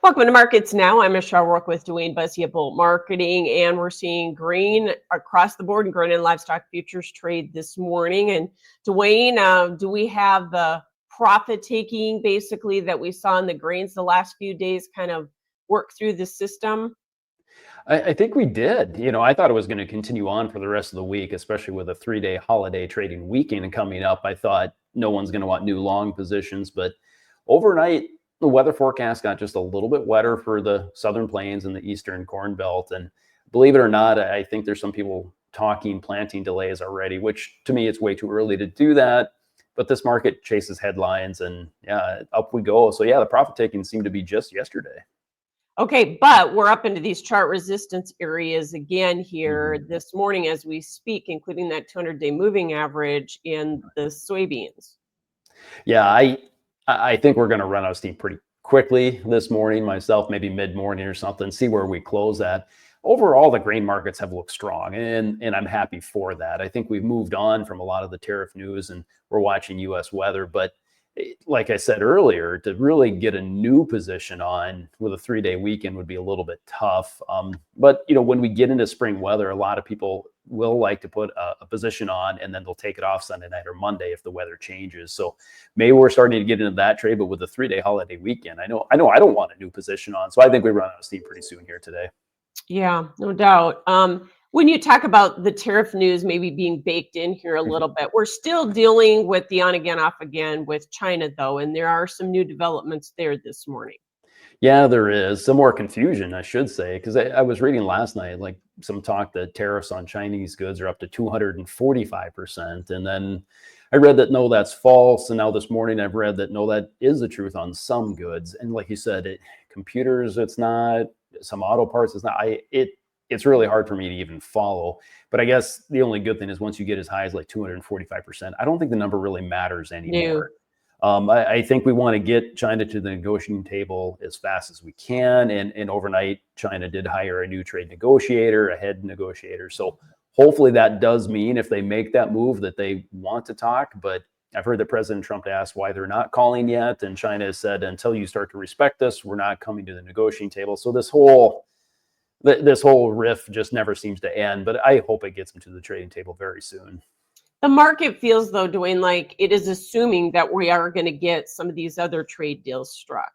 Welcome to Markets Now. I'm Michelle Rourke with Dwayne Bussey of Bolt Marketing, and we're seeing grain across the board and grain and livestock futures trade this morning. And Dwayne, do we have the profit taking basically that we saw in the grains the last few days kind of work through the system? I think we did. I thought it was going to continue on for the rest of the week, especially with a 3-day holiday trading weekend coming up. I thought no one's going to want new long positions, but overnight, the weather forecast got just a little bit wetter for the southern plains and the eastern corn belt. And believe it or not, I think there's some people talking planting delays already, which to me, it's way too early to do that. But this market chases headlines and yeah, up we go. So yeah, the profit taking seemed to be just yesterday. Okay, but we're up into these chart resistance areas again here Mhm. this morning as we speak, including that 200-day moving average in the soybeans. Yeah, I think we're going to run out of steam pretty quickly this morning, myself, maybe mid-morning or something, see where we close at. Overall, the grain markets have looked strong, and I'm happy for that. I think we've moved on from a lot of the tariff news, and we're watching U.S. weather. But like I said earlier, to really get a new position on with a 3-day weekend would be a little bit tough. But when we get into spring weather, a lot of people will like to put a position on and then they'll take it off Sunday night or Monday if the weather changes. So maybe we're starting to get into that trade, but with a 3-day holiday weekend, I don't want a new position on. So I think we run out of steam pretty soon here today. Yeah, no doubt. When you talk about the tariff news maybe being baked in here a little bit, we're still dealing with the on again, off again with China, though, and there are some new developments there this morning. Yeah, there is some more confusion, I should say, because I was reading last night, like some talk that tariffs on Chinese goods are up to 245%. And then I read that no, that's false. And now this morning I've read that no, that is the truth on some goods. And like you said, computers, it's not, some auto parts, it's not. It's really hard for me to even follow. But I guess the only good thing is once you get as high as like 245%, I don't think the number really matters New. anymore. I think we want to get China to the negotiating table as fast as we can. And overnight, China did hire a new trade negotiator, a head negotiator. So hopefully that does mean if they make that move that they want to talk. But I've heard that President Trump asked why they're not calling yet. And China has said, until you start to respect us, we're not coming to the negotiating table. So this whole riff just never seems to end. But I hope it gets them to the trading table very soon. The market feels, though, Dwayne, like it is assuming that we are going to get some of these other trade deals struck.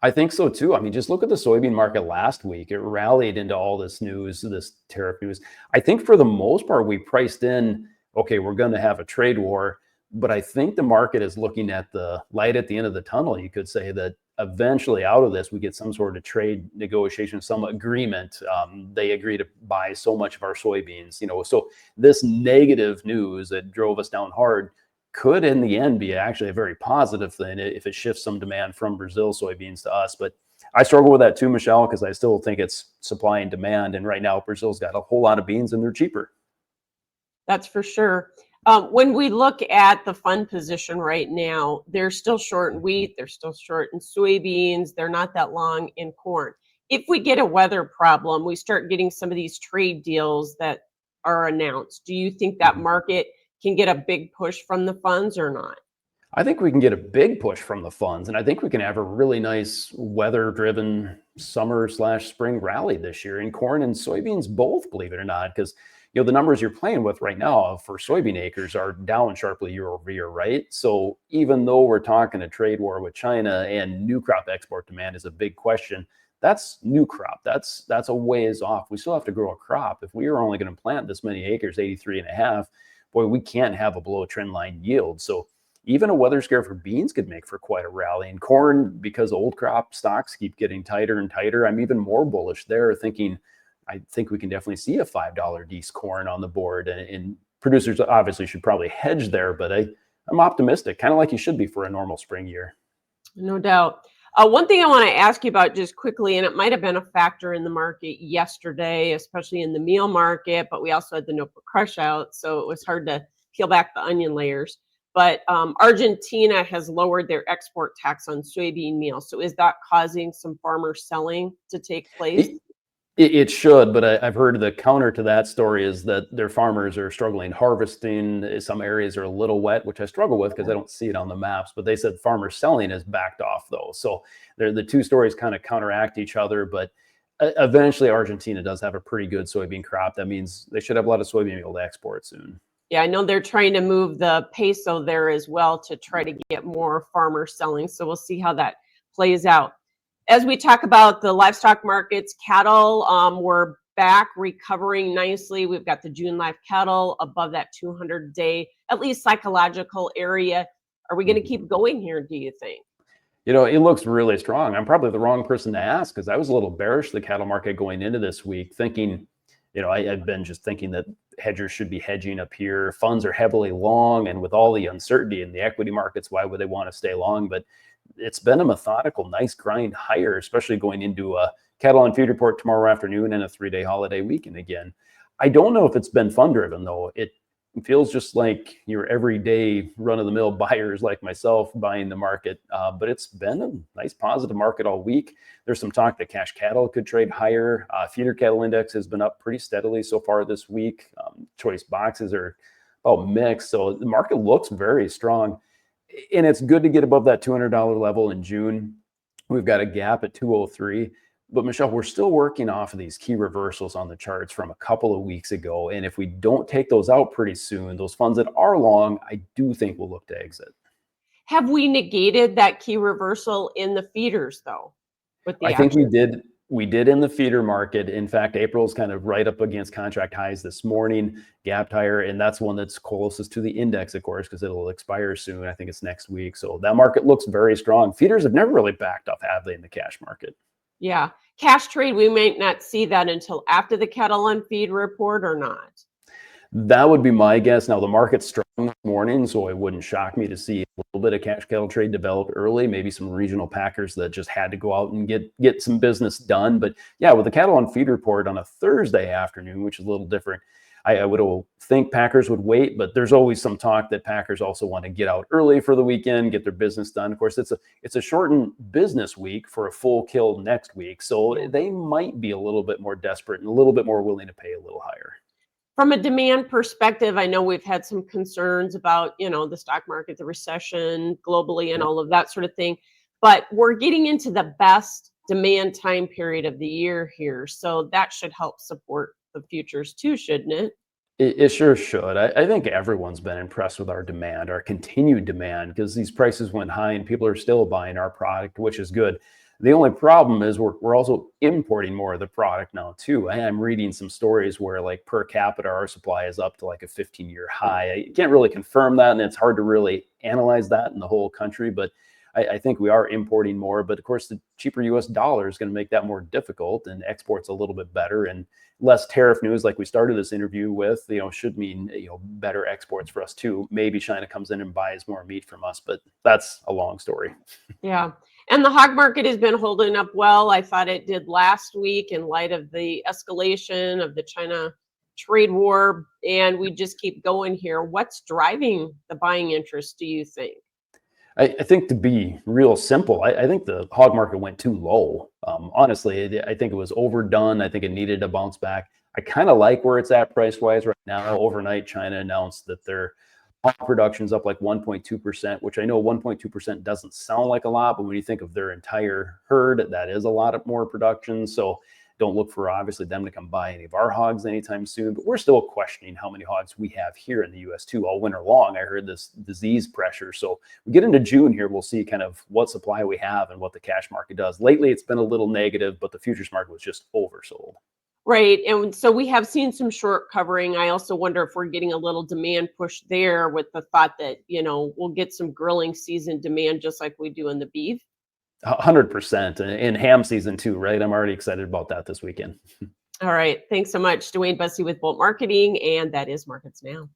I think so too. I mean, just look at the soybean market last week. It rallied into all this news, this tariff news. I think for the most part, we priced in, okay, we're going to have a trade war. But I think the market is looking at the light at the end of the tunnel. You could say that eventually out of this, we get some sort of trade negotiation, some agreement. They agree to buy so much of our soybeans, So this negative news that drove us down hard could in the end be actually a very positive thing if it shifts some demand from Brazil soybeans to us. But I struggle with that too, Michelle, because I still think it's supply and demand. And right now, Brazil's got a whole lot of beans and they're cheaper. That's for sure. When we look at the fund position right now, they're still short in wheat, they're still short in soybeans, they're not that long in corn. If we get a weather problem, we start getting some of these trade deals that are announced. Do you think that Mhm. market can get a big push from the funds or not? I think we can get a big push from the funds, and I think we can have a really nice weather-driven summer/spring rally this year in corn and soybeans both, believe it or not, because the numbers you're playing with right now for soybean acres are down sharply year over year, right? So even though we're talking a trade war with China and new crop export demand is a big question, that's new crop. That's a ways off. We still have to grow a crop. If we are only going to plant this many acres, 83 and a half, boy, we can't have a below trend line yield. So even a weather scare for beans could make for quite a rally. And corn, because old crop stocks keep getting tighter and tighter, I'm even more bullish there, thinking I think we can definitely see a $5 D's corn on the board. And producers obviously should probably hedge there, but I'm optimistic, kind of like you should be for a normal spring year. No doubt. One thing I want to ask you about just quickly, and it might have been a factor in the market yesterday, especially in the meal market, but we also had the notebook crush out, so it was hard to peel back the onion layers. But Argentina has lowered their export tax on soybean meal. So is that causing some farmer selling to take place? It should, but I've heard the counter to that story is that their farmers are struggling harvesting. Some areas are a little wet, which I struggle with because I don't see it on the maps. But they said farmers selling has backed off though. So the two stories kind of counteract each other. But eventually, Argentina does have a pretty good soybean crop. That means they should have a lot of soybean meal to export soon. Yeah, I know they're trying to move the peso there as well to try to get more farmers selling. So we'll see how that plays out. As we talk about the livestock markets, cattle, we're back recovering nicely. We've got the June live cattle above that 200-day, at least psychological area. Are we going to keep going here, do you think? It looks really strong. I'm probably the wrong person to ask because I was a little bearish the cattle market going into this week, thinking, I've been just thinking that hedgers should be hedging up here. Funds are heavily long, and with all the uncertainty in the equity markets, why would they want to stay long? But it's been a methodical, nice grind higher, especially going into a cattle on feed report tomorrow afternoon and a 3-day holiday weekend again. I don't know if it's been fund driven though. It feels just like your everyday run-of-the-mill buyers like myself buying the market, but it's been a nice positive market all week. There's some talk that cash cattle could trade higher. Feeder cattle index has been up pretty steadily so far this week. Choice boxes are about mixed, so the market looks very strong, and it's good to get above that $200 level in June. We've got a gap at 203. But Michelle, we're still working off of these key reversals on the charts from a couple of weeks ago. And if we don't take those out pretty soon, those funds that are long, I do think we'll look to exit. Have we negated that key reversal in the feeders though? With the I think action? we did in the feeder market. In fact, April's kind of right up against contract highs this morning, gapped higher, and that's one that's closest to the index, of course, because it'll expire soon. I think it's next week. So that market looks very strong. Feeders have never really backed off, have they, in the cash market? Yeah. Cash trade, we might not see that until after the cattle on feed report or not. That would be my guess. Now, the market's strong this morning, so it wouldn't shock me to see a little bit of cash cattle trade develop early, maybe some regional packers that just had to go out and get some business done. But yeah, with the cattle on feed report on a Thursday afternoon, which is a little different, I would think packers would wait, but there's always some talk that packers also want to get out early for the weekend, get their business done. Of course, it's a shortened business week for a full kill next week, so they might be a little bit more desperate and a little bit more willing to pay a little higher. From a demand perspective, I know we've had some concerns about, the stock market, the recession globally and all of that sort of thing, but we're getting into the best demand time period of the year here. So that should help support the futures too, shouldn't it? It sure should. I think everyone's been impressed with our demand, our continued demand, because these prices went high and people are still buying our product, which is good. The only problem is we're also importing more of the product now too. I'm reading some stories where like per capita, our supply is up to like a 15-year high. I can't really confirm that, and it's hard to really analyze that in the whole country, but I think we are importing more. But of course, the cheaper US dollar is going to make that more difficult, and exports a little bit better, and less tariff news like we started this interview with, should mean, better exports for us too. Maybe China comes in and buys more meat from us, but that's a long story. Yeah. And the hog market has been holding up well. I thought it did last week in light of the escalation of the China trade war. And we just keep going here. What's driving the buying interest, do you think? I think, to be real simple, I think the hog market went too low. Honestly, I think it was overdone. I think it needed a bounce back. I kind of like where it's at price wise right now. Overnight, China announced that their hog production's up like 1.2%, which I know 1.2% doesn't sound like a lot, but when you think of their entire herd, that is a lot of more production. So don't look for obviously them to come buy any of our hogs anytime soon, but we're still questioning how many hogs we have here in the US too. All winter long, I heard this disease pressure. So we get into June here, we'll see kind of what supply we have and what the cash market does. Lately, it's been a little negative, but the futures market was just oversold. Right. And so we have seen some short covering. I also wonder if we're getting a little demand push there with the thought that, we'll get some grilling season demand just like we do in the beef. 100%. And ham season too, right? I'm already excited about that this weekend. All right. Thanks so much. Dwayne Bussey with Bolt Marketing, and that is Markets Now.